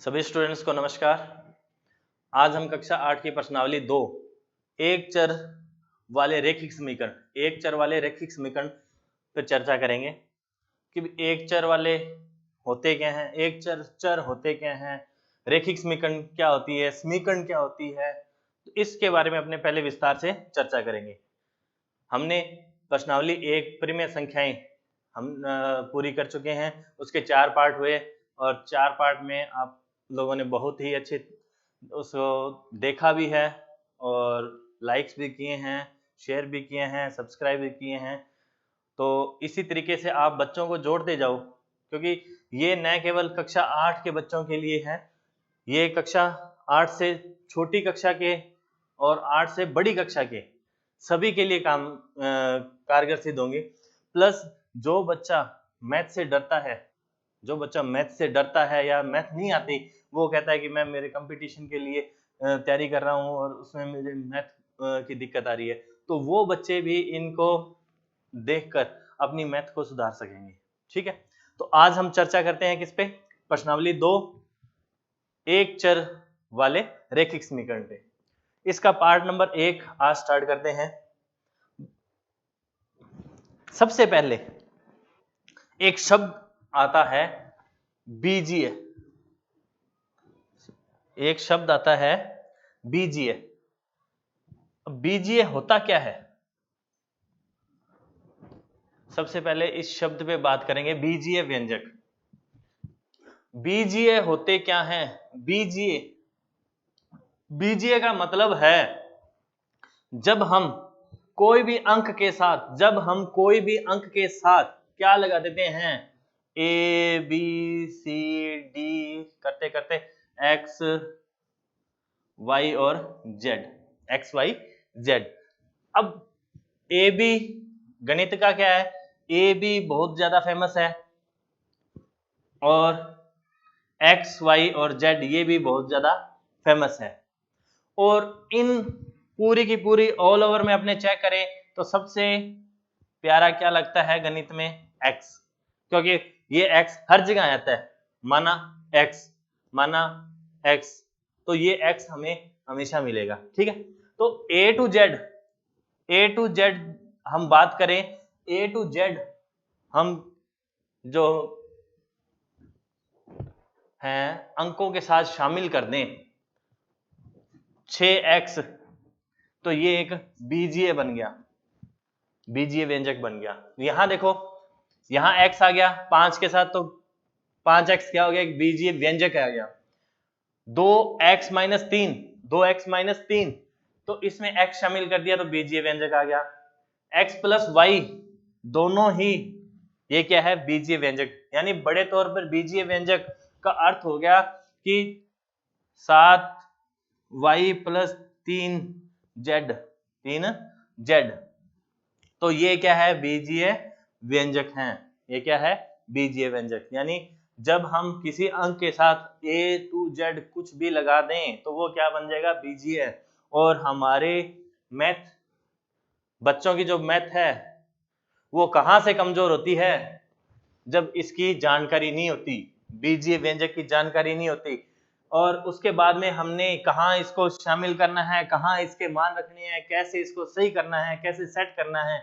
सभी स्टूडेंट्स को नमस्कार। आज हम कक्षा 8 की प्रश्नावली 2 एक चर वाले रैखिक समीकरण पर चर्चा करेंगे कि एक चर वाले होते क्या हैं, एक चर होते क्या हैं, रैखिक समीकरण क्या होती है, समीकरण क्या होती है, तो इसके बारे में अपने पहले विस्तार से चर्चा करेंगे। हमने प्रश्नावली 1 परिमेय संख्याएं हम पूरी कर चुके हैं। उसके 4 पार्ट हुए और 4 पार्ट में आप लोगों ने बहुत ही अच्छे उसको देखा भी है और लाइक्स भी किए हैं, शेयर भी किए हैं, सब्सक्राइब भी किए हैं। तो इसी तरीके से आप बच्चों को जोड़ते जाओ, क्योंकि ये न केवल कक्षा 8 के बच्चों के लिए है, ये कक्षा 8 से छोटी कक्षा के और 8 से बड़ी कक्षा के सभी के लिए कारगर सिद्ध होंगे। प्लस जो बच्चा मैथ से डरता है या मैथ नहीं आती, वो कहता है कि मैं मेरे कंपटीशन के लिए तैयारी कर रहा हूँ और उसमें मुझे मैथ की दिक्कत आ रही है, तो वो बच्चे भी इनको देखकर अपनी मैथ को सुधार सकेंगे। ठीक है, तो आज हम चर्चा करते हैं किस पे? प्रश्नावली 2 एक चर वाले रैखिक समीकरण पे। इसका पार्ट नंबर 1 आज स्टार्ट करते हैं। सबसे पहले एक शब्द आता है बीजीय, एक शब्द आता है बीजीय। बीजीय होता क्या है? सबसे पहले इस शब्द पे बात करेंगे, बीजीय व्यंजक। बीजीय होते क्या हैं? बीजीय का मतलब है जब हम कोई भी अंक के साथ क्या लगा देते हैं, ए बी सी डी करते करते एक्स वाई और जेड, एक्स वाई जेड। अब ए बी गणित का क्या है, ए बी बहुत ज्यादा फेमस है और एक्स वाई और जेड ये भी बहुत ज्यादा फेमस है। और इन पूरी की पूरी ऑल ओवर में अपने चेक करें तो सबसे प्यारा क्या लगता है गणित में? एक्स, क्योंकि ये एक्स हर जगह आता है। माना एक्स, तो ये एक्स हमें हमेशा मिलेगा। ठीक है, तो ए टू जेड हम बात करें, ए टू जेड हम जो हैं अंकों के साथ शामिल कर दें 6x, तो ये एक बीजीय बन गया, बीजीय व्यंजक बन गया। यहां देखो, यहां x आ गया 5 के साथ, तो 5x क्या हो गया? एक बीजीय व्यंजक आ गया। 2x माइनस 3, तो इसमें x शामिल कर दिया तो बीजीय व्यंजक आ गया। x प्लस वाई दोनों ही ये क्या है? बीजीय व्यंजक। यानी बड़े तौर पर बीजीय व्यंजक का अर्थ हो गया कि 7y प्लस 3z, तो ये क्या है? बीजीय व्यंजक हैं। ये क्या है? बीजीय व्यंजक। यानी जब हम किसी अंक के साथ a to z कुछ भी लगा दें तो वो क्या बन जाएगा? बीजीय। और हमारे मैथ बच्चों की जो मैथ है वो कहां से कमजोर होती है? जब इसकी जानकारी नहीं होती, बीजीय व्यंजक की जानकारी नहीं होती, और उसके बाद में हमने कहाँ इसको शामिल करना है, कहाँ इसके मान रखने हैं, कैसे इसको सही करना है, कैसे सेट करना है।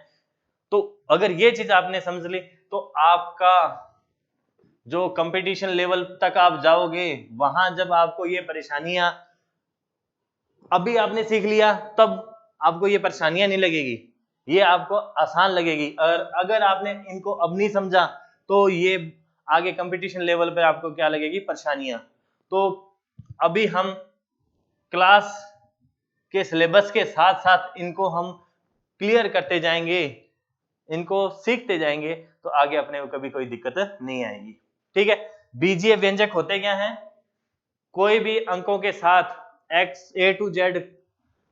तो अगर ये चीज आपने समझ ली तो आपका जो कंपटीशन लेवल तक आप जाओगे, वहां जब आपको ये परेशानियां अभी आपने सीख लिया तब आपको ये परेशानियां नहीं लगेगी, ये आपको आसान लगेगी। और अगर आपने इनको अब नहीं समझा तो ये आगे कंपटीशन लेवल पर आपको क्या लगेगी? परेशानियां। तो अभी हम क्लास के सिलेबस के साथ साथ इनको हम क्लियर करते जाएंगे, इनको सीखते जाएंगे, तो आगे अपने को कभी कोई दिक्कत नहीं आएगी। ठीक है, बीजीय व्यंजक होते क्या हैं? कोई भी अंकों के साथ x a to z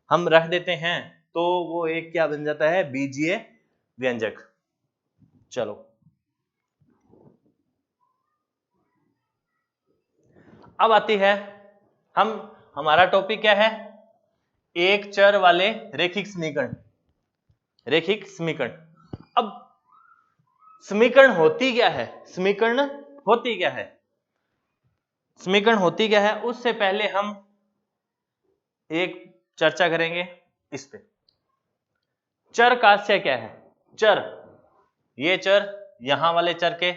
हम रख देते हैं तो वो एक क्या बन जाता है? बीजीय व्यंजक। चलो अब आती है, हमारा टॉपिक क्या है? एक चर वाले रैखिक समीकरण। अब समीकरण होती क्या है? समीकरण होती क्या है उससे पहले हम एक चर्चा करेंगे इस पे। चर का आशय क्या है? चर, ये चर यहां वाले चर के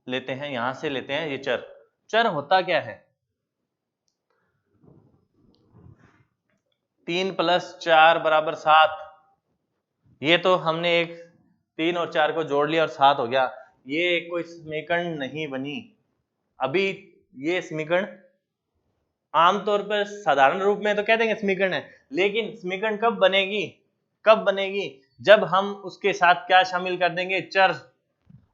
लेते हैं, यहां से लेते हैं ये चर। चर होता क्या है? 3 + 4 = 7। ये तो हमने एक 3 और 4 को जोड़ लिया और 7 हो गया। ये कोई समीकरण नहीं बनी अभी। ये समीकरण आमतौर पर साधारण रूप में तो कह देंगे समीकरण है, लेकिन समीकरण कब बनेगी? कब बनेगी? जब हम उसके साथ क्या शामिल कर देंगे? चर।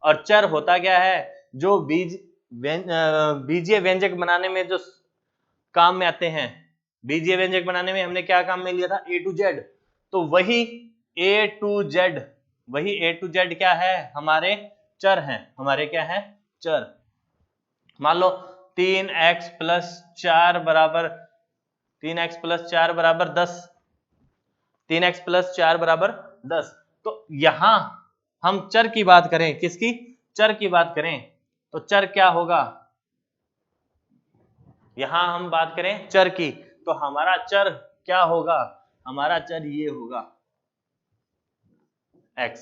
और चर होता क्या है? जो बीजीय व्यंजक बनाने में जो काम में आते हैं। बीजीय व्यंजक बनाने में हमने क्या काम में लिया था? A to Z। तो वही A to Z, वही A to Z क्या है? हमारे चर हैं। हमारे क्या है? चर। मान लो 3x + 4 = 3x + 4 = 10। 3x + 4 = 10। तो यहां हम चर की बात करें, किसकी? चर की बात करें तो चर क्या होगा? यहां हम बात करें चर की तो हमारा चर क्या होगा? हमारा चर ये होगा x।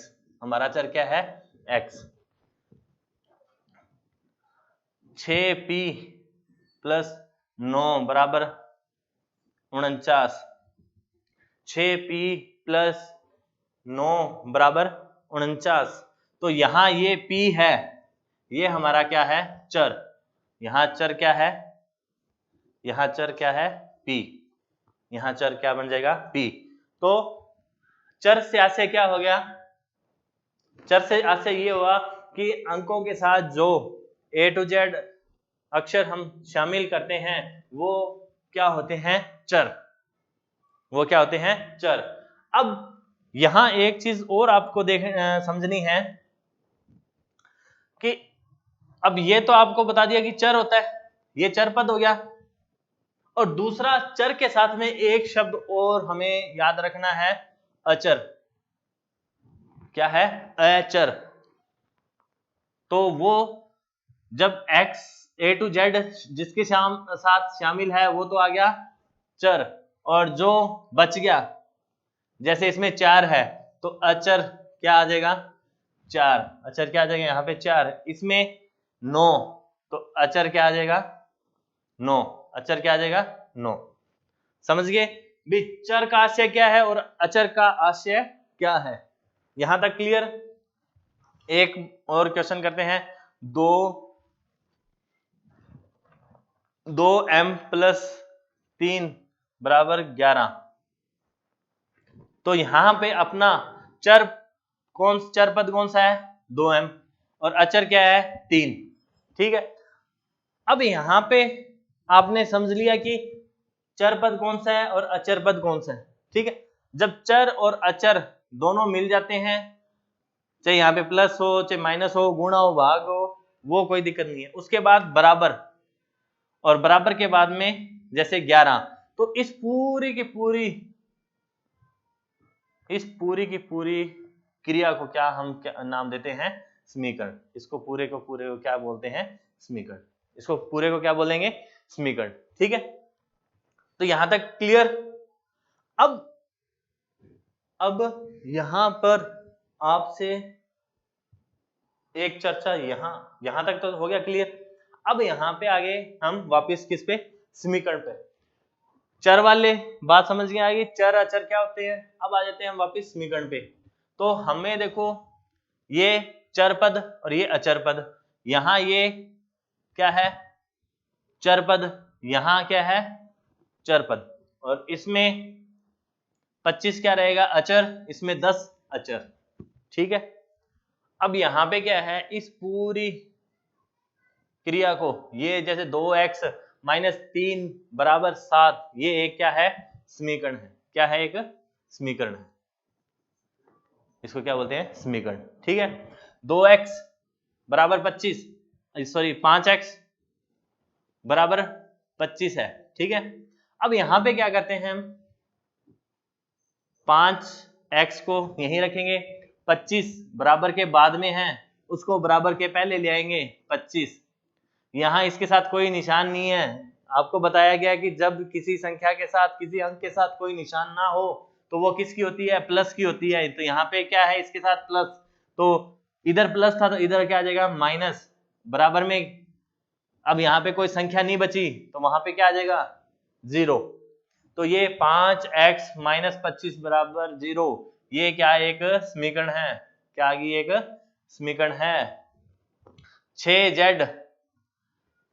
हमारा चर क्या है? x। 6p + 9 = 49। 6p + 9 = 49। तो यहां ये p है, ये हमारा क्या है? चर। यहां चर क्या है? यहां चर क्या है? p। यहां चर क्या बन जाएगा? p। तो चर से आशय क्या हो गया? चर से आशय ये हुआ कि अंकों के साथ जो A to Z अक्षर हम शामिल करते हैं वो क्या होते हैं? चर। वो क्या होते हैं? चर। अब यहां एक चीज और आपको समझनी है कि अब ये तो आपको बता दिया कि चर होता है, ये चर पद हो गया। और दूसरा, चर के साथ में एक शब्द और हमें याद रखना है, अचर। क्या है? अचर। तो वो जब x A to Z जिसके साथ शामिल है वो तो आ गया चर, और जो बच गया जैसे इसमें 4 है तो अचर क्या आ जाएगा? 4। अचर क्या आ जाएगा? यहाँ पे 4। इसमें 9 तो अचर क्या आ जाएगा? 9। अचर क्या आ जाएगा? 9। समझ गए भी चर का आशय क्या है और अचर का आशय क्या है? यहां तक क्लियर? एक और क्वेश्चन करते हैं। 2m + 3 = 11। तो यहां पे अपना चर पद कौन सा है? 2m। और अचर क्या है? 3। ठीक है। अब यहां पे आपने समझ लिया कि चर पद कौन सा है और अचर पद कौन सा है। ठीक है। जब चर और अचर दोनों मिल जाते हैं, चाहे यहाँ पे प्लस हो चाहे माइनस हो, गुणा हो भाग हो, वो कोई दिक्कत नहीं है। उसके बाद बराबर, और बराबर के बाद में जैसे 11। तो इस पूरी की पूरी क्रिया को क्या हम नाम देते हैं? समीकरण। इसको पूरे को क्या बोलते हैं? समीकरण। इसको पूरे को क्या बोलेंगे? समीकरण। ठीक है। तो यहां तक क्लियर? अब यहां पर आपसे एक चर्चा, यहां तक तो हो गया क्लियर। अब यहां पे आगे हम वापस किस पे? समीकरण पे। चर वाले बात समझ में आ गई, चर अचर क्या होते हैं। अब आ जाते हैं हम वापस समीकरण पे। तो हमें देखो ये चर पद और ये अचर पद, यहां ये क्या है? चर पद। यहां क्या है? चर पद। और इसमें 25 क्या रहेगा? अचर। इसमें 10 अचर। ठीक है। अब यहां पे क्या है? इस पूरी क्रिया को, ये जैसे 2x - 3 = 7, ये एक क्या है? समीकरण है। क्या है? एक समीकरण है। इसको क्या बोलते हैं? समीकरण। ठीक है। 2x = 25, सॉरी 5x = 25 है। ठीक है। अब यहां पे क्या करते हैं हम? 5x को यहीं रखेंगे, 25 बराबर के बाद में है उसको बराबर के पहले ले आएंगे 25। यहाँ इसके साथ कोई निशान नहीं है। आपको बताया गया कि जब किसी संख्या के साथ, किसी अंक के साथ कोई निशान ना हो तो वो किसकी होती है? प्लस की होती है। तो यहाँ पे क्या है? इसके साथ प्लस, तो इधर प्लस था तो इधर क्या आ जाएगा? माइनस। बराबर में अब यहाँ पे कोई संख्या नहीं बची तो वहां पे क्या आ जाएगा? 0। तो ये 5x माइनस 25 बराबर 0, ये क्या एक समीकरण है? क्या आ गई? एक समीकरण है। 6z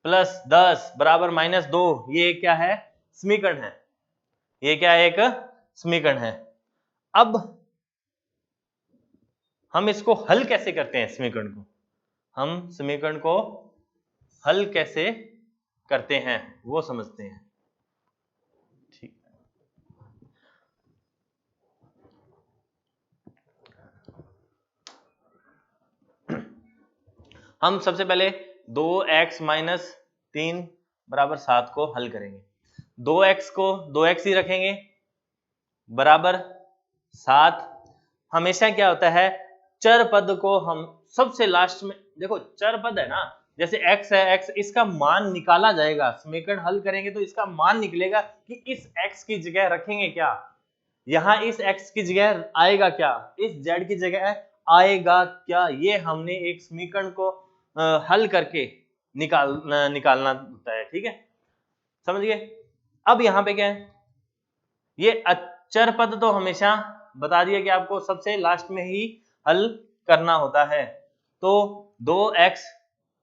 प्लस 10 बराबर माइनस 2, ये क्या है? समीकरण है। ये क्या है? एक समीकरण है। अब हम इसको हल कैसे करते हैं? समीकरण को हम समीकरण को हल कैसे करते हैं वो समझते हैं। ठीक, हम सबसे पहले 2x माइनस 3 बराबर 7 को हल करेंगे। 2x को 2x ही रखेंगे बराबर 7। हमेशा क्या होता है? चर पद को हम सबसे लास्ट में, देखो चर पद है ना, जैसे x है, x इसका मान निकाला जाएगा। समीकरण हल करेंगे तो इसका मान निकलेगा कि इस x की जगह रखेंगे क्या, यहाँ इस x की जगह आएगा क्या, इस z की जगह आएगा क्या, ये हमने एक समीकरण को हल करके निकालना होता है। ठीक है, समझ गए? अब यहाँ पे क्या है? ये अचर पद तो हमेशा बता दिया कि आपको सबसे लास्ट में ही हल करना होता है। तो 2x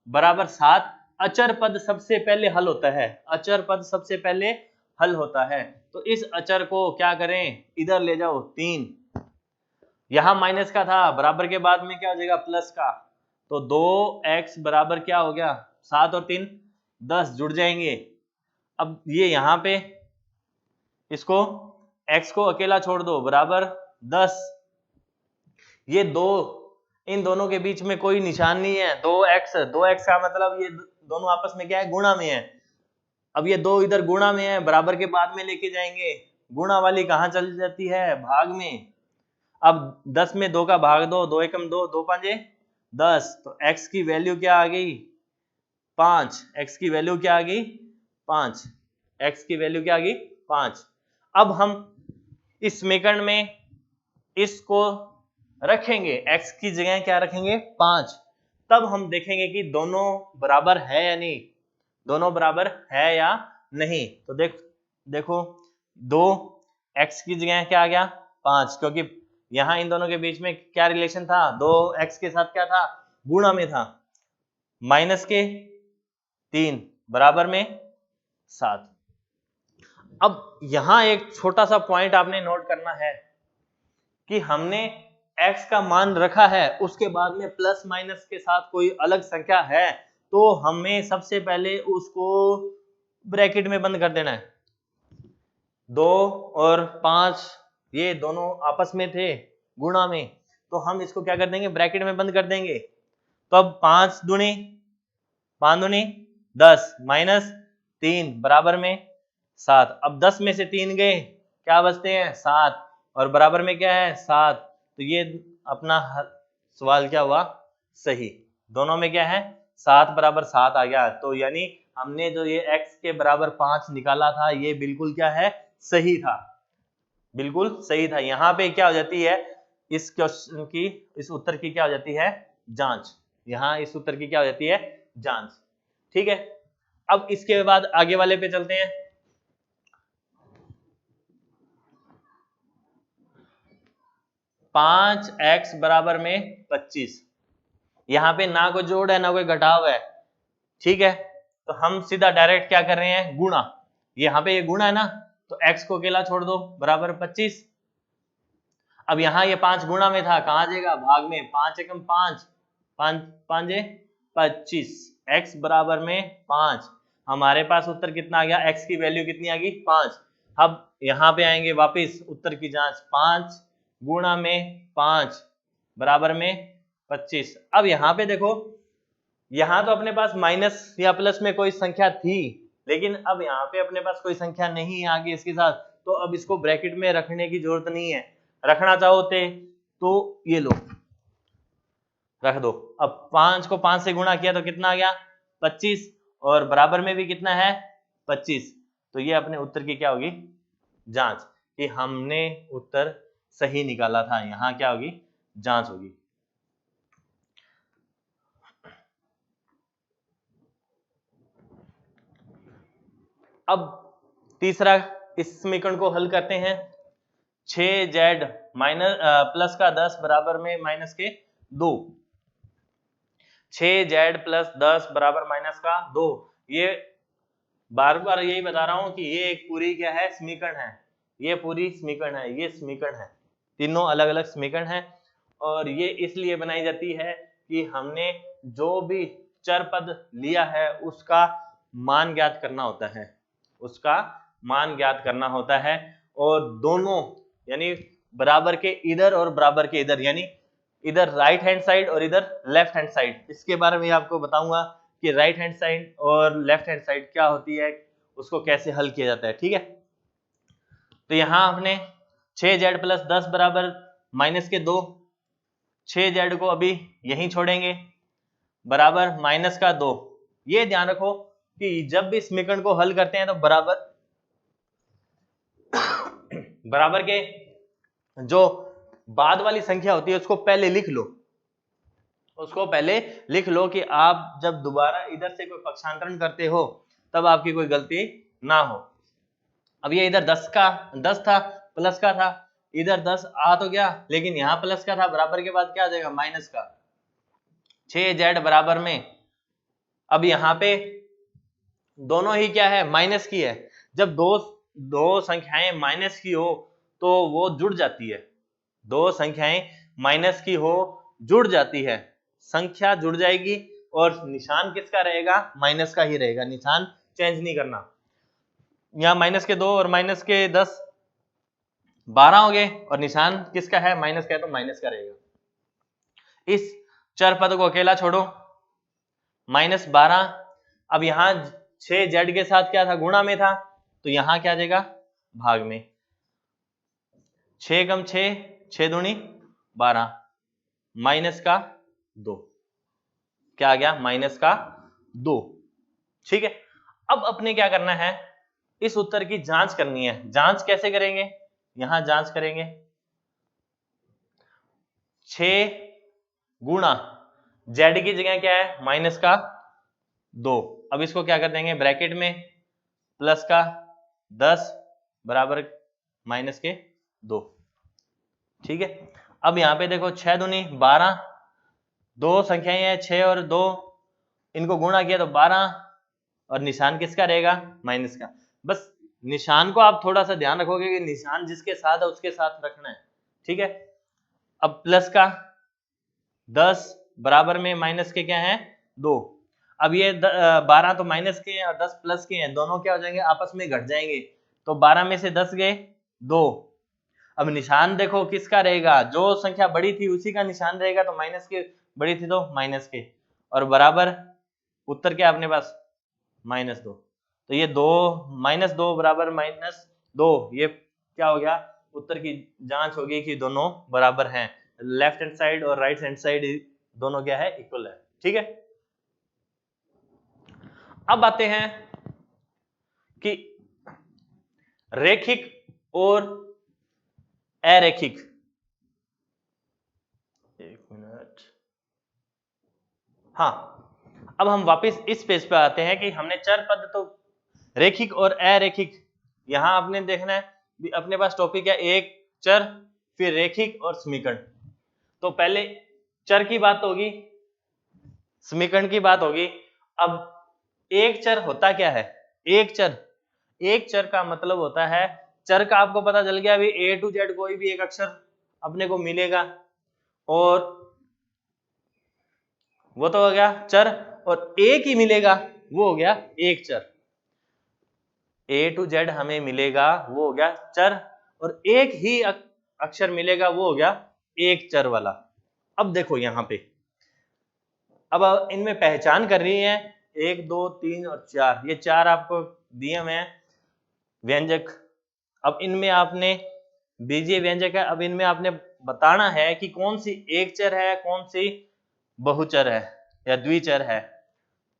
बराबर 7, अचर पद सबसे पहले हल होता है। अचर पद सबसे पहले हल होता है। तो इस अचर को क्या करें? इधर ले जाओ 3, यहां माइनस का था, बराबर के बाद में क्या हो जाएगा? प्लस का। तो 2x बराबर क्या हो गया? 7 और 3 10 जुड़ जाएंगे। अब ये यहाँ पे इसको x को अकेला छोड़ दो, बराबर 10। ये दो, इन दोनों के बीच में कोई निशान नहीं है। 2x का मतलब ये दोनों आपस में क्या है? गुणा में है। अब ये दो इधर गुणा में है, बराबर के बाद में लेके जाएंगे, गुणा वाली कहाँ चली जाती है? भाग में। अब 10 में 2 का भाग दो, 2 एकम 2, 2 पांचे 10। तो x की वैल्यू क्या आ गई? 5। x की वैल्यू क्या आ गई? 5। x की वैल्यू क्या आ गई? 5। अब हम इस समीकरण में इसको रखेंगे, x की जगह क्या रखेंगे? 5। तब हम देखेंगे कि दोनों बराबर है या नहीं, दोनों बराबर है या नहीं। तो देखो 2x की जगह क्या आ गया? 5, क्योंकि यहाँ इन दोनों के बीच में क्या रिलेशन था? 2x के साथ क्या था? गुणा में था। माइनस के 3 बराबर में 7। अब यहाँ एक छोटा सा पॉइंट आपने नोट करना है कि हमने x का मान रखा है, उसके बाद में प्लस माइनस के साथ कोई अलग संख्या है तो हमें सबसे पहले उसको ब्रैकेट में बंद कर देना है। 2 और 5 ये दोनों आपस में थे गुणा में, तो हम इसको क्या कर देंगे? ब्रैकेट में बंद कर देंगे। तो अब 5 दूनी 10 माइनस 3 बराबर में 7। अब 10 में से 3 गए, क्या बचते हैं? 7, और बराबर में क्या है? 7। तो ये अपना सवाल क्या हुआ? सही। दोनों में क्या है? 7 बराबर 7 आ गया। तो यानी हमने जो ये x के बराबर 5 निकाला था, ये बिल्कुल क्या है? सही था, बिल्कुल सही था। यहाँ पे क्या हो जाती है? इस क्वेश्चन की, इस उत्तर की क्या हो जाती है? जांच। यहाँ इस उत्तर की क्या हो जाती है? जांच। ठीक है, अब इसके बाद आगे वाले पे चलते हैं। पांच एक्स बराबर में 25। यहाँ पे ना कोई जोड़ है ना कोई घटाव है। ठीक है, तो हम सीधा डायरेक्ट क्या कर रहे हैं? गुणा। यहाँ पे ये गुणा है ना, तो x को अकेला छोड़ दो, बराबर 25। अब यहाँ ये 5 गुणा में था, कहाँ जाएगा? भाग में। 5 एकम 5, 5 5 25, x बराबर में 5। हमारे पास उत्तर कितना आ गया? x की वैल्यू कितनी आ गई? 5। अब यहाँ पे आएंगे वापिस उत्तर की जांच। 5 गुणा में 5 बराबर में 25। अब यहाँ पे देखो, यहाँ तो अपने पास माइनस या प्लस में कोई संख्या थी, लेकिन अब यहाँ पे अपने पास कोई संख्या नहीं है आगे इसके साथ, तो अब इसको ब्रैकेट में रखने की जरूरत नहीं है। रखना चाहोते तो ये लो, रख दो। अब 5 को 5 से गुणा किया तो कितना आ गया? 25, और बराबर में भी कितना है 25। तो ये अपने उत्तर की क्या होगी जांच, कि हमने उत्तर सही निकाला था। यहाँ क्या होगी जांच होगी। अब तीसरा इस समीकरण को हल करते हैं। 6z माइनस प्लस का 10 बराबर में माइनस के 2। 6z प्लस 10 बराबर माइनस का 2। ये बार बार यही बता रहा हूं कि ये एक पूरी क्या है समीकरण है, ये पूरी समीकरण है, ये समीकरण है, तीनों अलग अलग समीकरण है। और ये इसलिए बनाई जाती है कि हमने जो भी चर पद लिया है उसका मान ज्ञात करना होता है, उसका मान ज्ञात करना होता है। और दोनों यानी बराबर के इधर और बराबर के इधर, यानी इधर राइट हैंड साइड और इधर लेफ्ट हैंड साइड, इसके बारे में आपको बताऊंगा कि राइट हैंड साइड और लेफ्ट हैंड साइड क्या होती है, उसको कैसे हल किया जाता है। ठीक है, तो यहां हमने 6z प्लस 10 बराबर माइनस के 2, 6z को अभी यहीं छोड़ेंगे, बराबर माइनस का 2। ये ध्यान रखो कि जब भी समीकरण को हल करते हैं तो बराबर के जो बाद वाली संख्या होती है उसको पहले लिख लो, उसको पहले लिख लो कि आप जब दोबारा इधर से कोई पक्षांतरण करते हो तब आपकी कोई गलती ना हो। अब ये इधर 10 था, प्लस का था, इधर 10 आ तो गया लेकिन यहाँ प्लस का था, बराबर के बाद क्या आ जाएगा माइनस का। 6z बराबर में अब यहाँ पे दोनों ही क्या है माइनस की है। जब दो संख्याएं माइनस की हो तो वो जुड़ जाती है, दो संख्याएं माइनस की हो जुड़ जाती है, संख्या जुड़ जाएगी और निशान किसका रहेगा माइनस का ही रहेगा, निशान चेंज नहीं करना। यहाँ माइनस के 2 और माइनस के 10 12 हो गए और निशान किसका है माइनस का है तो माइनस का रहेगा। इस चर पद को अकेला छोड़ो, -12। अब यहाँ 6z के साथ क्या था गुणा में था तो यहाँ क्या आ जाएगा भाग में। 6 कम 6, 6 दूनी 12, माइनस का 2, क्या आ गया माइनस का 2। ठीक है, अब अपने क्या करना है इस उत्तर की जांच करनी है। जांच कैसे करेंगे, यहां जांच करेंगे 6 गुणा z की जगह क्या है माइनस का 2। अब इसको क्या कर देंगे ब्रैकेट में प्लस का 10 बराबर माइनस के 2। ठीक है, अब यहाँ पे देखो 6 दूनी 12, दो संख्याएं हैं 6 और 2, इनको गुणा किया तो 12 और निशान किसका रहेगा माइनस का। बस निशान को आप थोड़ा सा ध्यान रखोगे कि निशान जिसके साथ है उसके साथ रखना है। ठीक है, अब प्लस का 10 बराबर में माइनस के क्या है 2। अब ये 12 तो माइनस के हैं और 10 प्लस के हैं, दोनों क्या हो जाएंगे आपस में घट जाएंगे, तो 12 में से 10 गए 2। अब निशान देखो किसका रहेगा, जो संख्या बड़ी थी उसी का निशान रहेगा, तो माइनस के बड़ी थी तो माइनस के, और बराबर उत्तर क्या अपने पास -2। तो ये 2 -2 बराबर -2, ये क्या हो गया उत्तर की जांच होगी कि दोनों बराबर हैं, लेफ्ट हैंड साइड और राइट हैंड साइड दोनों क्या है इक्वल है। ठीक है, अब आते हैं कि रेखिक और अरेखिक। एक मिनट, हाँ, अब हम वापस इस पेज पे आते हैं कि हमने चर पद तो रेखिक और अरेखिक, यहां आपने देखना है अपने पास टॉपिक है एक चर फिर रेखिक और समीकरण। तो पहले चर की बात होगी, समीकरण की बात होगी। अब एक चर होता क्या है, एक चर का मतलब होता है, चर का आपको पता चल गया अभी A to Z कोई भी एक अक्षर अपने को मिलेगा और वो तो हो गया चर, और एक ही मिलेगा वो हो गया एक चर। A to Z हमें मिलेगा वो हो गया चर, और एक ही अक्षर मिलेगा वो हो गया एक चर वाला। अब देखो यहाँ पे अब इनमें पहचान कर रही है 1 2 3 और 4, ये 4 आपको दिए हुए हैं व्यंजक। अब इनमें आपने बीजीय व्यंजक है, अब इनमें आपने बताना है कि कौन सी एक चर है कौन सी बहुचर है या द्विचर है।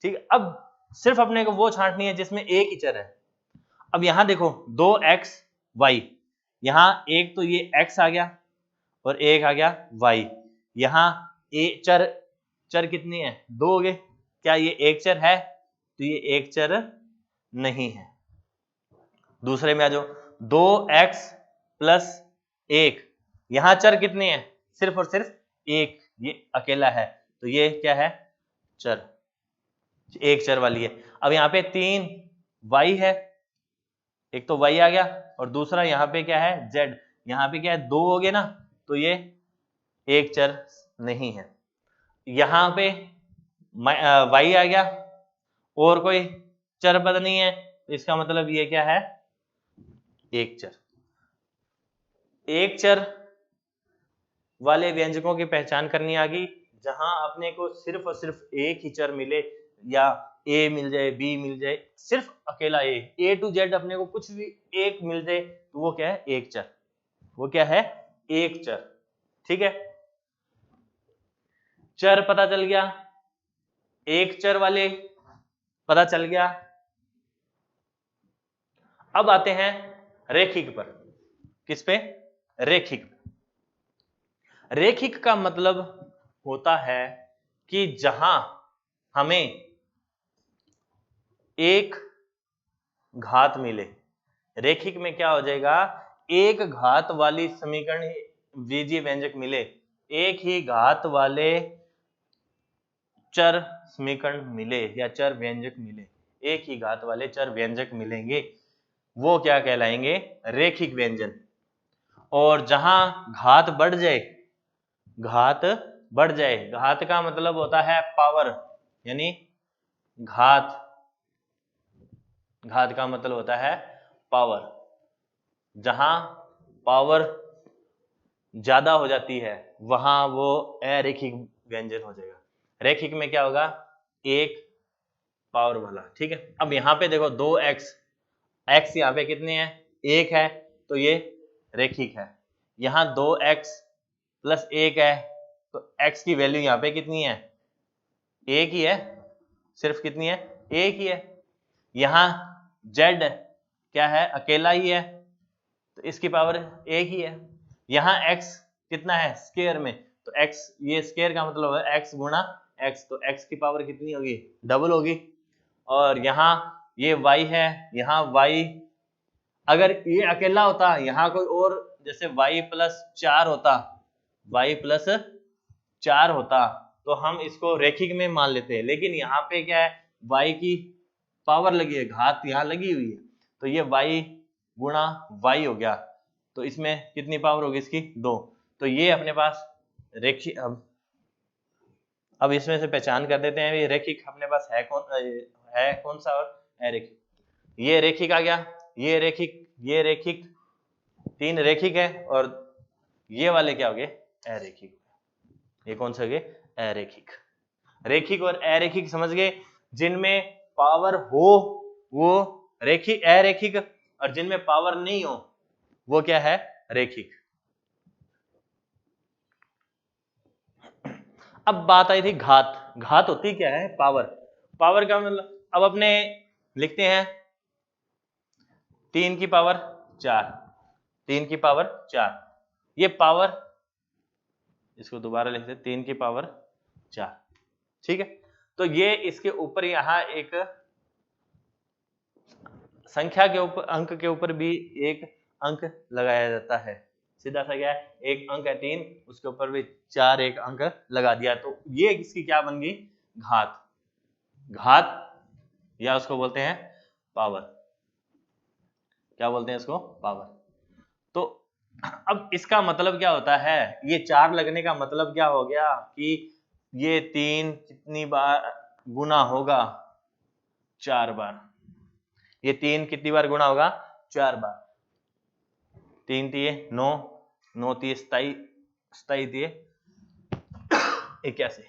ठीक है, अब सिर्फ अपने को वो छांटनी है जिसमें एक ही चर है। अब यहां देखो 2x y, यहां एक तो ये x आ गया और एक आ गया y, यहां चर कितनी है, 2 हो गए। क्या ये एक चर है? तो ये एक चर नहीं है। दूसरे में आ जाओ, 2x प्लस 1, यहां चर कितने हैं, सिर्फ और सिर्फ एक, ये अकेला है, तो ये क्या है, चर, एक चर वाली है। अब यहाँ पे 3y है, एक तो y आ गया और दूसरा यहाँ पे क्या है, z, यहाँ पे क्या है, 2 हो गए ना, तो ये एक चर नहीं है। यहाँ पे y आ गया और कोई चर पद नहीं है, तो इसका मतलब ये क्या है, एक चर। एक चर वाले व्यंजकों की पहचान करनी आ गई, जहां अपने को सिर्फ और सिर्फ एक ही चर मिले, या a मिल जाए, b मिल जाए, सिर्फ अकेला a to z अपने को कुछ भी एक मिल जाए, तो वो क्या है, एक चर, वो क्या है, एक चर। ठीक है, चर पता चल गया, एक चर वाले पता चल गया। अब आते हैं रेखिक पर। किस पे, रेखिक। रेखिक का मतलब होता है कि जहां हमें एक घात मिले। रेखिक में क्या हो जाएगा, एक घात वाली समीकरण बीजीय व्यंजक मिले, एक ही घात वाले चर समीकरण मिले या चर व्यंजक मिले, एक ही घात वाले चर व्यंजक मिलेंगे, वो क्या कहलाएंगे, रेखिक व्यंजन। और जहां घात बढ़ जाए, घात बढ़ जाए, घात का मतलब होता है पावर, यानी घात, घात का मतलब होता है पावर, जहां पावर ज्यादा हो जाती है वहां वो अरेखिक व्यंजन हो जाएगा। रेखिक में क्या होगा, एक पावर वाला। ठीक है, अब यहाँ पे देखो 2x, x यहाँ पे कितने हैं, एक है, तो ये रेखिक है। यहाँ 2x प्लस 1 है, तो x की वैल्यू यहाँ पे कितनी है, एक ही है, सिर्फ कितनी है, एक ही है। यहाँ z क्या है, अकेला ही है, तो इसकी पावर एक ही है। यहाँ x कितना है, स्क्वायर में, तो x, ये स्क्वायर का मतलब है x गुणा x, तो x की पावर कितनी होगी, डबल होगी। और यहाँ ये y है, यहाँ y अगर ये अकेला होता, यहाँ कोई और जैसे y प्लस 4 होता, y प्लस 4 होता, तो हम इसको रेखिक में मान लेते हैं। लेकिन यहाँ पे क्या है, y की पावर लगी है, घात यहाँ लगी हुई है, तो ये y गुणा y हो गया, तो इसमें कितनी पावर होगी इसकी, 2। तो ये अपने पास रेखिक। अब इसमें से पहचान कर देते हैं, ये रेखिक अपने पास है कौन सा, और अरेखिक। ये रेखिक आ गया, ये रेखिक, ये रेखिक, 3 रेखिक है, और ये वाले क्या हो गए, अरेखिक। ये कौन से हो गए, अरेखिक। रेखिक और अरेखिक समझ गए, जिनमें पावर हो वो रेखिक अरेखिक, और जिनमें पावर नहीं हो वो क्या है, रेखिक। अब बात आई थी घात। घात होती क्या है, पावर। पावर का मतलब, अब अपने लिखते हैं 3 की पावर 4, 3 की पावर 4, ये पावर, इसको दोबारा लिखते हैं 3 की पावर 4। ठीक है, तो ये इसके ऊपर यहाँ एक संख्या के ऊपर, अंक के ऊपर भी एक अंक लगाया जाता है। सीधा सा क्या है, एक अंक है 3, उसके ऊपर भी 4 एक अंक लगा दिया, तो ये इसकी क्या बन गई, घात। घात, या उसको बोलते हैं पावर। क्या बोलते हैं इसको, पावर। तो अब इसका मतलब क्या होता है, ये 4 लगने का मतलब क्या हो गया कि ये 3 कितनी बार गुना होगा, 4 बार। ये 3 कितनी बार गुणा होगा, 4 बार। 3 दिए 9, 9 दिए 27, 27 दिए 81,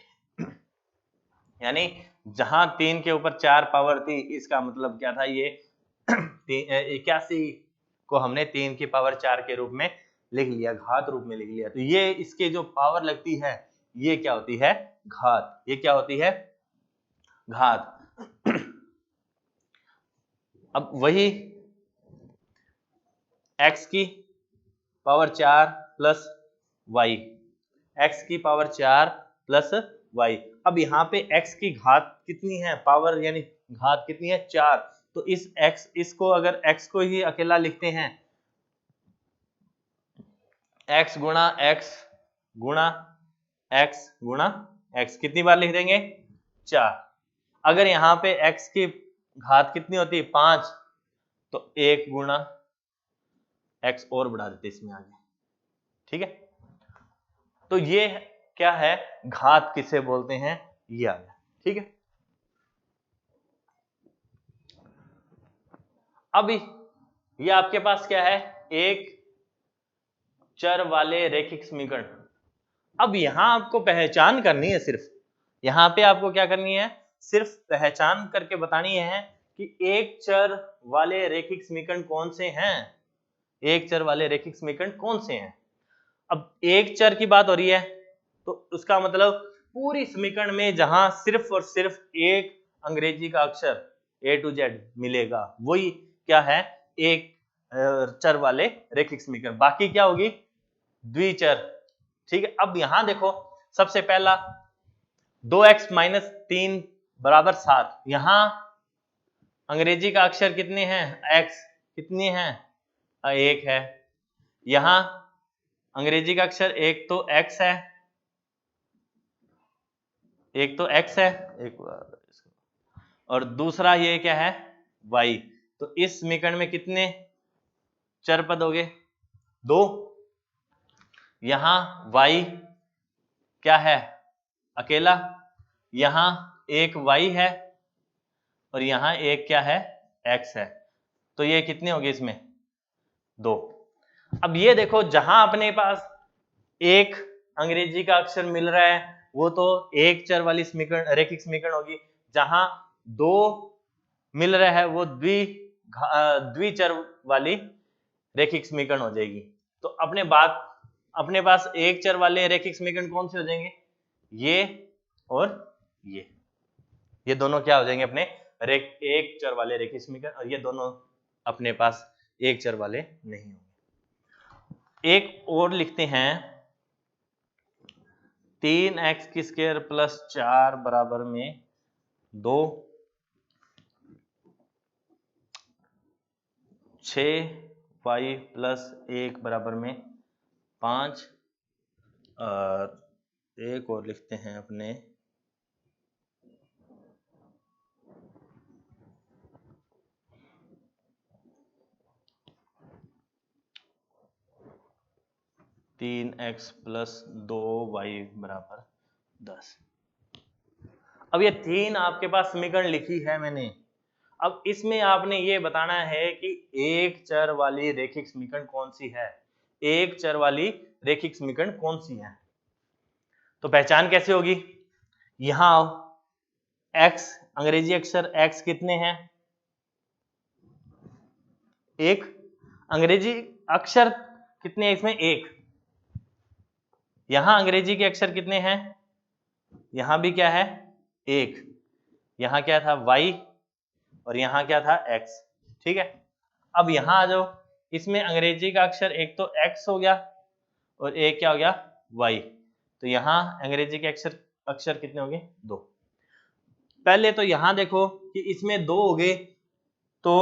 यानी जहां 3 के ऊपर 4 पावर थी, इसका मतलब क्या था, ये 81 को हमने 3 की पावर 4 के रूप में लिख लिया, घात रूप में लिख लिया। तो ये इसके जो पावर लगती है, ये क्या होती है, घात। ये क्या होती है, घात। अब वही x की पावर 4 प्लस y, x की पावर 4 प्लस y। अब यहाँ पे x की घात कितनी है, पावर यानी घात कितनी है 4, तो इस x, इसको अगर x को ही अकेला लिखते हैं, x गुणा x गुणा x गुणा x, कितनी बार लिख देंगे 4। अगर यहाँ पे x की घात कितनी होती है 5, तो 1 गुणा x और बढ़ा देते इसमें आगे, ठीक है। तो ये क्या है, घात किसे बोलते हैं, ये आ गया, ठीक है। अब ये आपके पास क्या है, एक चर वाले रैखिक समीकरण। अब यहां आपको पहचान करनी है, सिर्फ यहां पे आपको क्या करनी है, सिर्फ पहचान करके बतानी है कि एक चर वाले रैखिक समीकरण कौन से हैं, एक चर वाले रैखिक समीकरण कौन से हैं। अब एक चर की बात हो रही है, तो उसका मतलब पूरी समीकरण में जहां सिर्फ और सिर्फ एक अंग्रेजी का अक्षर A to Z मिलेगा, वही क्या है, एक चर वाले रैखिक समीकरण। बाकी क्या होगी, द्विचर, ठीक है। अब यहां देखो, सबसे पहला 2x माइनस 3 बराबर 7, यहां अंग्रेजी का अक्षर कितने हैं, x कितने हैं, 1 है। यहां अंग्रेजी का अक्षर एक तो x है, एक तो x है, और दूसरा ये क्या है, y। तो इस समीकरण में कितने चर पद हो गए, 2। यहां y क्या है, अकेला, यहां एक y है, और यहां एक क्या है, x है। तो ये कितने हो गए इसमें, 2। अब ये देखो, जहां अपने पास एक अंग्रेजी का अक्षर मिल रहा है, वो तो एक चर वाली समीकरण, रैखिक समीकरण होगी। जहां 2 मिल रहा है, वो द्विचर वाली रैखिक समीकरण हो जाएगी। तो अपने पास एक चर वाले रैखिक समीकरण कौन से हो जाएंगे, ये और ये दोनों क्या हो जाएंगे अपने एक चर वाले रैखिक समीकरण, और ये दोनों अपने पास एक चर वाले नहीं होंगे। एक और लिखते हैं, 3x की स्क्वायर प्लस 4 बराबर में 2, 6y प्लस 1 बराबर में 5, और एक और लिखते हैं अपने, तीन एक्स प्लस 2y बराबर 10। अब ये 3 आपके पास समीकरण लिखी है मैंने। अब इसमें आपने ये बताना है कि एक चर वाली रैखिक समीकरण कौन सी है, एक चर वाली रैखिक समीकरण कौन सी है। तो पहचान कैसे होगी, यहां आओ, x अंग्रेजी अक्षर x कितने हैं, एक, अंग्रेजी अक्षर कितने हैं इसमें, एक। यहां अंग्रेजी के अक्षर कितने हैं, यहां भी क्या है, एक। यहां क्या था, y, और यहां क्या था, x, ठीक है। अब यहां आ जाओ, इसमें अंग्रेजी का अक्षर एक तो x हो गया, और एक क्या हो गया, y। तो यहां अंग्रेजी के अक्षर कितने हो गए, 2। पहले तो यहां देखो कि इसमें 2 हो गए, तो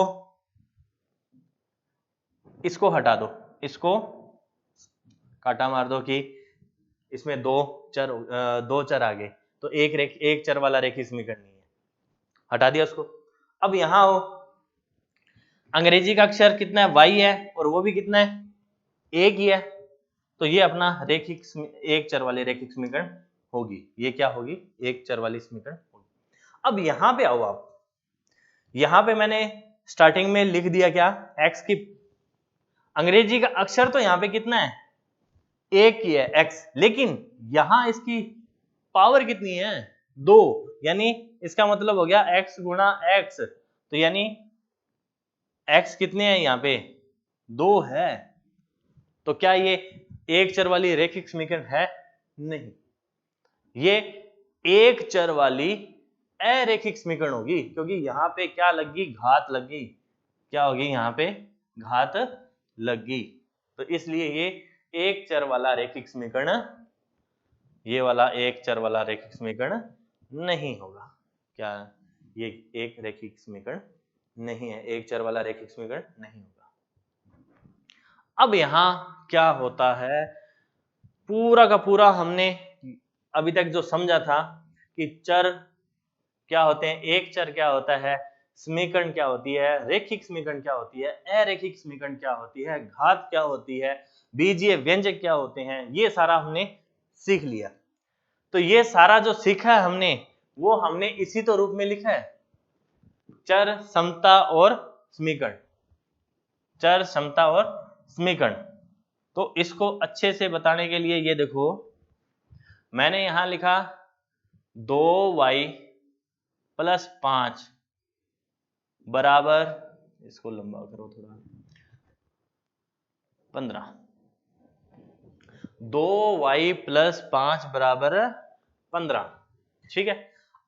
इसको हटा दो, इसको काटा मार दो कि इसमें दो चर आ गए, तो एक चर वाला रैखिक समीकरण नहीं है, हटा दिया उसको। अब यहां हो, अंग्रेजी का अक्षर कितना है, y है, और वो भी कितना है, एक ही है। तो ये अपना एक चर वाली रैखिक समीकरण होगी, ये क्या होगी, एक चर वाली समीकरण होगी। अब यहां पे आओ आप, यहां पे मैंने स्टार्टिंग में लिख दिया क्या, x की अंग्रेजी का अक्षर तो यहां पे कितना है, एक ही है, x, लेकिन यहां इसकी पावर कितनी है, 2, यानी इसका मतलब हो गया x गुणा x। तो यानी x कितने हैं यहाँ पे, 2 है। तो क्या ये एक चर वाली रैखिक समीकरण है, नहीं, ये एक चर वाली अरैखिक समीकरण होगी, क्योंकि यहाँ पे क्या लगी, घात लगी, क्या होगी, यहाँ पे घात लग गई। तो इसलिए ये एक चर वाला रैखिक समीकरण, ये वाला एक चर वाला रैखिक समीकरण नहीं होगा। क्या ये एक रैखिक समीकरण नहीं है, एक चर वाला रैखिक समीकरण नहीं होगा। अब यहां क्या होता है, पूरा का पूरा हमने अभी तक जो समझा था कि चर क्या होते हैं, एक चर क्या होता है, समीकरण क्या होती है, रैखिक समीकरण क्या होती है, अरैखिक समीकरण क्या होती है, घात क्या होती है, बीजीय व्यंजक क्या होते हैं, ये सारा हमने सीख लिया। तो ये सारा जो सीखा है हमने, वो हमने इसी तो रूप में लिखा है, चर, समता और समीकरण, चर, समता और समीकरण। तो इसको अच्छे से बताने के लिए ये देखो, मैंने यहां लिखा 2y + 5 बराबर, इसको लंबा करो थोड़ा, 15। 2y + 5 बराबर 15, ठीक है।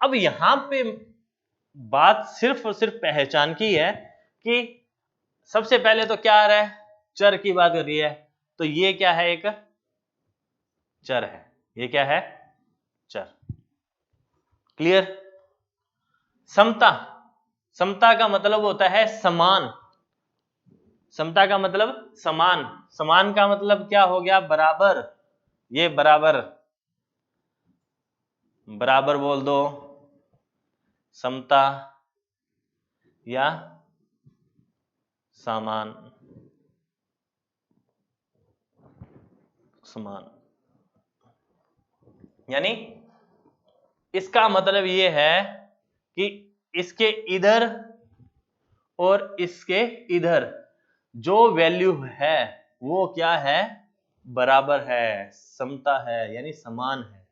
अब यहां पे बात सिर्फ और सिर्फ पहचान की है कि सबसे पहले तो क्या आ रहा है, चर की बात कर रही है, तो ये क्या है, एक चर है, ये क्या है, चर। क्लियर। समता, समता का मतलब होता है समान, समता का मतलब समान, समान का मतलब क्या हो गया, बराबर, ये बराबर, बराबर बोल दो, समता या समान, समान, यानी इसका मतलब ये है कि इसके इधर और इसके इधर जो वैल्यू है वो क्या है, बराबर है, समता है, यानी समान है।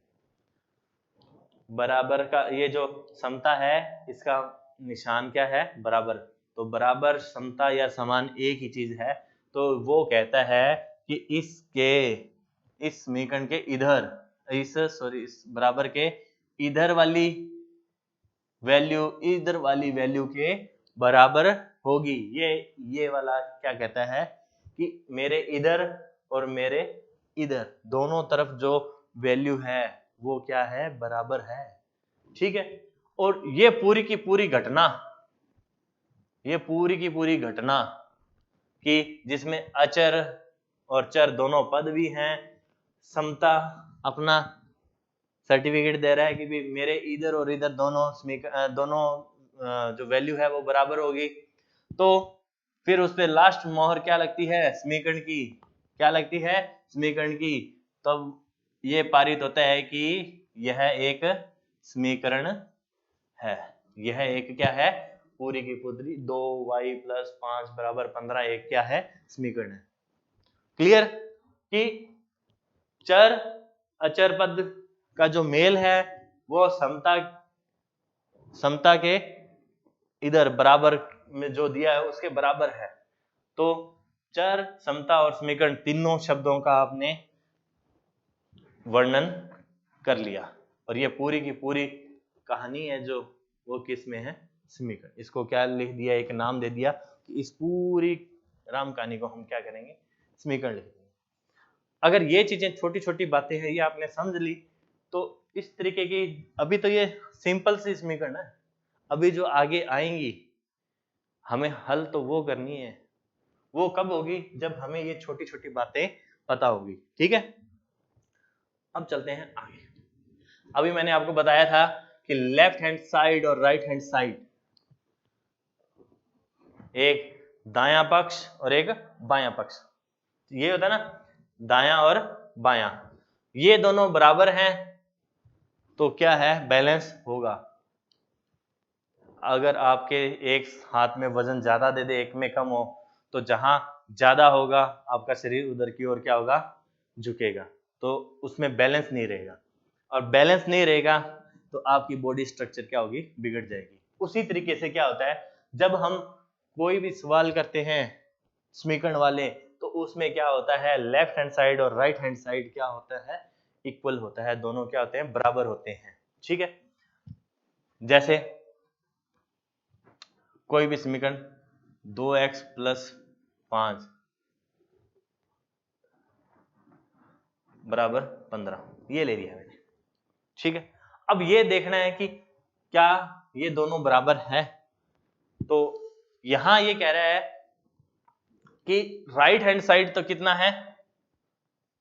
बराबर का ये जो समता है, इसका निशान क्या है, बराबर। तो बराबर, समता या समान एक ही चीज है। तो वो कहता है कि इसके, इस समीकरण के इधर, इस बराबर के इधर वाली वैल्यू इधर वाली वैल्यू के बराबर होगी। ये वाला क्या कहता है कि मेरे इधर और मेरे इधर दोनों तरफ जो वैल्यू है वो क्या है, बराबर है, ठीक है। और ये पूरी की पूरी घटना, ये पूरी की पूरी घटना कि जिसमें अचर और चर दोनों पद भी हैं, समता अपना सर्टिफिकेट दे रहा है कि भी मेरे इधर और इधर दोनों जो वैल्यू है वो बराबर होगी। तो फिर उस पे लास्ट मोहर क्या लगती है, समीकरण की, क्या लगती है, समीकरण की। तब ये पारित होता है कि यह एक समीकरण है, यह एक क्या है, पूरी की पूरी 2y + 5 बराबर 15 एक क्या है, समीकरण है। क्लियर कि चर अचर पद का जो मेल है वो समता के इधर बराबर में जो दिया है उसके बराबर है। तो चर, समता और समीकरण तीनों शब्दों का आपने वर्णन कर लिया, और ये पूरी की पूरी कहानी है जो वो किस में है, समीकरण। इसको क्या लिख दिया, एक नाम दे दिया कि इस पूरी राम कहानी को हम क्या करेंगे, समीकरण लिख देंगे। अगर ये चीजें छोटी छोटी बातें हैं ये आपने समझ ली, तो इस तरीके की, अभी तो ये सिंपल सी समीकरण है, अभी जो आगे आएंगी हमें हल तो वो करनी है, वो कब होगी, जब हमें ये छोटी छोटी बातें पता होगी, ठीक है। अब चलते हैं आगे। अभी मैंने आपको बताया था कि लेफ्ट हैंड साइड और राइट हैंड साइड, एक दायां पक्ष और एक बायां पक्ष, ये होता है ना, दायां और बायां, ये दोनों बराबर हैं तो क्या है, बैलेंस होगा। अगर आपके एक हाथ में वजन ज्यादा दे दे, एक में कम हो, तो जहां ज्यादा होगा आपका शरीर उधर की ओर क्या होगा, झुकेगा, तो उसमें बैलेंस नहीं रहेगा, और बैलेंस नहीं रहेगा तो आपकी बॉडी स्ट्रक्चर क्या होगी, बिगड़ जाएगी। उसी तरीके से क्या होता है, जब हम कोई भी सवाल करते हैं समीकरण वाले, तो उसमें क्या होता है, लेफ्ट हैंड साइड और राइट हैंड साइड क्या होता है, इक्वल होता है, दोनों क्या होते हैं, बराबर होते हैं, ठीक है। जैसे कोई भी समीकरण 2x प्लस 5 बराबर 15, ये ले लिया मैंने। ठीक है, अब ये देखना है कि क्या ये दोनों बराबर है। तो यहां ये कह रहा है कि राइट हैंड साइड तो कितना है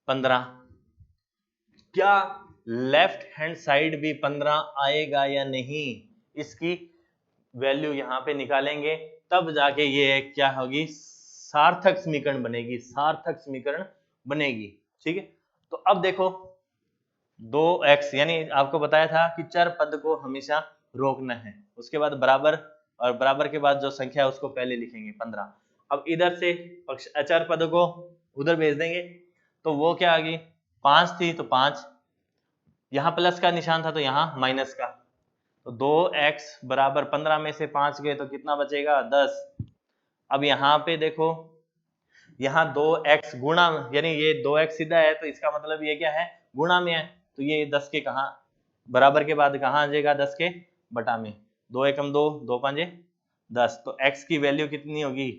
15, क्या लेफ्ट हैंड साइड भी 15 आएगा या नहीं, इसकी वैल्यू यहां पे निकालेंगे, तब जाके ये क्या होगी, सार्थक समीकरण बनेगी, सार्थक समीकरण बनेगी। ठीक है, तो अब देखो 2x, यानी आपको बताया था कि चर पद को हमेशा रोकना है, उसके बाद बराबर, और बराबर के बाद जो संख्या है उसको पहले लिखेंगे 15। अब इधर से अचर पद को उधर भेज देंगे, तो वो क्या आ गई 5 थी तो 5, यहाँ प्लस का निशान था तो यहाँ माइनस का, तो 2x बराबर 15 में से 5 गए तो कितना बचेगा 10। अब यहाँ पे देखो, यहाँ 2x गुणा, यानी ये 2x सीधा है तो इसका मतलब ये क्या है गुणा में है, तो ये 10 के कहाँ बराबर के बाद कहाँ आ जाएगा 10 के बटा में, 2 एकम 2, 2 5 10, तो x की वैल्यू कितनी होगी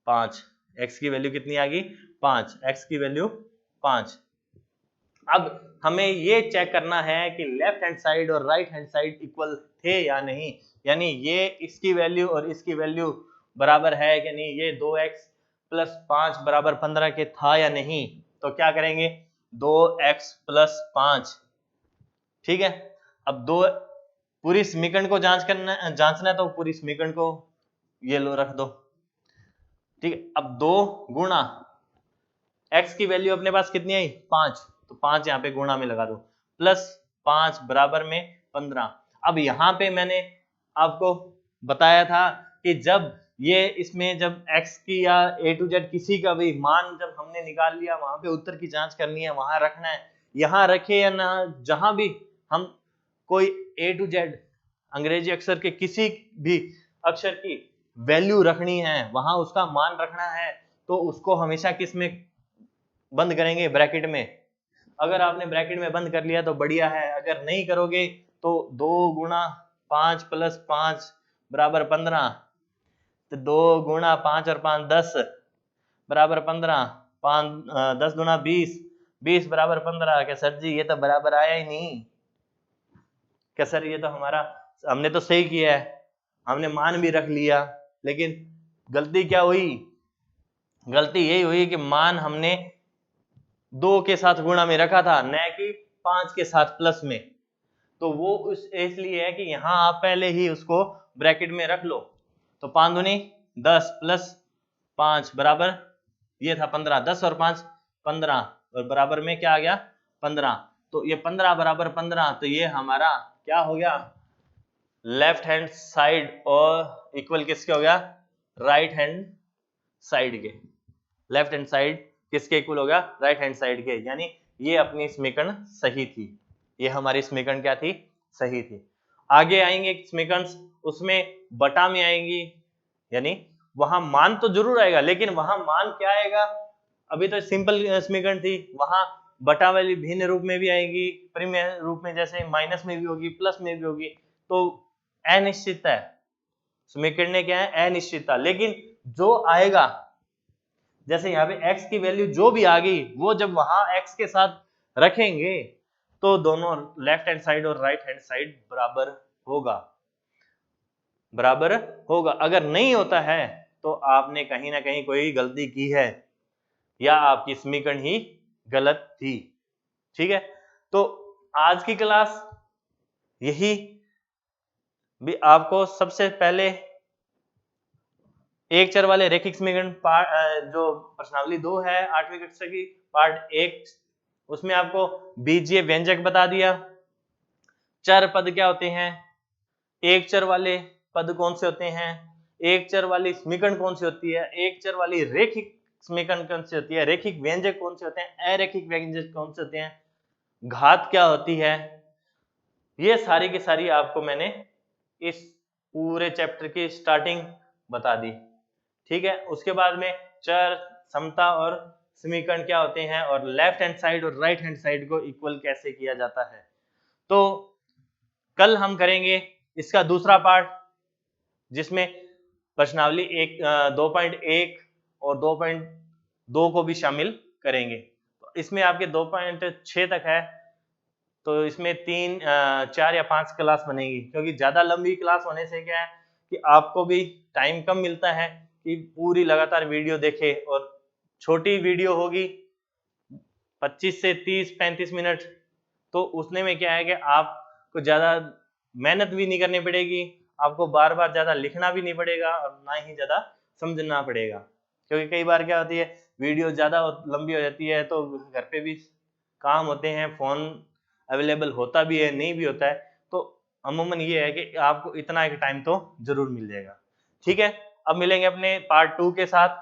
5, x की वैल्यू कितनी आ गई 5, x की वैल्यू 5। अब हमें ये चेक करना है कि लेफ्ट हैंड साइड और राइट हैंड साइड इक्वल थे या नहीं, यानी ये इसकी वैल्यू और इसकी वैल्यू बराबर है कि नहीं, ये 2x प्लस 5 बराबर 15 के था या नहीं, तो क्या करेंगे 2x प्लस 5। ठीक है, अब दो पूरी समीकरण को जांचना है तो पूरी समीकरण को ये लो रख दो। ठीक है, अब 2 गुणा x की वैल्यू अपने पास कितनी आई 5, तो 5 यहाँ पे गुणा में लगा दो, प्लस 5 बराबर में 15। अब यहाँ पे मैंने आपको बताया था कि जब ये इसमें जब x की या a to z किसी का भी मान जब हमने निकाल लिया, वहां पे उत्तर की जांच करनी है, वहां रखना है, यहाँ रखे या ना, जहां भी हम कोई a to z अंग्रेजी अक्षर के किसी भी अक्षर की वैल्यू रखनी है, वहां उसका मान रखना है, तो उसको हमेशा किस में बंद करेंगे, ब्रैकेट में। अगर आपने ब्रैकेट में बंद कर लिया तो बढ़िया है, अगर नहीं करोगे तो 2 गुणा 5 प्लस 5 बराबर 15, तो 2 गुणा 5 और 5 10 बराबर 15, 10 गुणा 20, 20 बराबर 15। क्या सर जी ये तो बराबर आया ही नहीं, क्या सर ये तो हमारा, हमने तो सही किया है, हमने मान भी रख लिया, लेकिन गलती क्या हुई, गलती यही हुई कि मान हमने 2 के साथ गुणा में रखा था, न कि 5 के साथ प्लस में, तो वो इसलिए है कि यहाँ आप पहले ही उसको ब्रैकेट में रख लो, तो 5 दूनी 10 प्लस 5 बराबर ये था 15, 10 और 5 15, और बराबर में क्या आ गया 15, तो ये 15 बराबर 15, तो ये हमारा क्या हो गया लेफ्ट हैंड साइड, और इक्वल किसके हो गया राइट हैंड साइड के, लेफ्ट हैंड साइड किसके इक्वल हो गया राइट हैंड साइड के, यानी ये अपनी समीकरण सही थी, ये हमारी समीकरण क्या थी सही थी। आगे आएंगे समीकरण, उसमें बटा में आएंगी, यानी वहां मान तो जरूर आएगा, लेकिन वहां मान क्या आएगा, अभी तो सिंपल समीकरण थी, वहां बटा वाली भिन्न रूप में भी आएगी, परिमेय रूप में, जैसे माइनस में भी होगी प्लस में भी होगी, तो अनिश्चितता है, समीकरण ने क्या है अनिश्चितता, लेकिन जो आएगा, जैसे यहाँ पे x की वैल्यू जो भी आ गई, वो जब वहां x के साथ रखेंगे तो दोनों लेफ्ट हैंड साइड और राइट हैंड साइड बराबर होगा, बराबर होगा। अगर नहीं होता है तो आपने कहीं ना कहीं कोई गलती की है, या आपकी समीकरण ही गलत थी। ठीक है, तो आज की क्लास यही भी आपको सबसे पहले एक चर वाले रैखिक समीकरण जो प्रश्नावली 2 है 8वीं कक्षा की पार्ट 1, उसमें आपको बीजीय व्यंजक बता दिया, चर पद क्या होते हैं, एक चर वाले पद कौन से होते हैं, एक चर वाली समीकरण कौन सी होती है, एक चर वाली रैखिक समीकरण कौन सी होती है, रैखिक व्यंजक कौन से होते हैं, अरैखिक व्यंजक कौन से होते हैं, घात क्या होती है, ये सारी की सारी आपको मैंने इस पूरे चैप्टर की स्टार्टिंग बता दी। ठीक है, उसके बाद में चर, समता और समीकरण क्या होते हैं, और लेफ्ट हैंड साइड और राइट हैंड साइड को इक्वल कैसे किया जाता है। तो कल हम करेंगे इसका दूसरा पार्ट, जिसमें प्रश्नावली 2.1 और 2.2 को भी शामिल करेंगे। तो इसमें आपके 2.6 तक है, तो इसमें 4 या 5 क्लास बनेगी, क्योंकि ज्यादा लंबी क्लास होने से क्या है कि आपको भी टाइम कम मिलता है कि पूरी लगातार वीडियो देखे, और छोटी वीडियो होगी 25 से 30-35 मिनट, तो उसने में क्या है कि आपको ज्यादा मेहनत भी नहीं करनी पड़ेगी, आपको बार बार ज्यादा लिखना भी नहीं पड़ेगा और ना ही ज्यादा समझना पड़ेगा। क्योंकि कई बार क्या होती है, वीडियो ज्यादा लंबी हो जाती है तो घर पे भी काम होते हैं, फोन अवेलेबल होता भी है, नहीं भी होता है, तो अमूमन ये है कि आपको इतना एक टाइम तो जरूर मिल जाएगा। ठीक है, अब मिलेंगे अपने पार्ट 2 के साथ।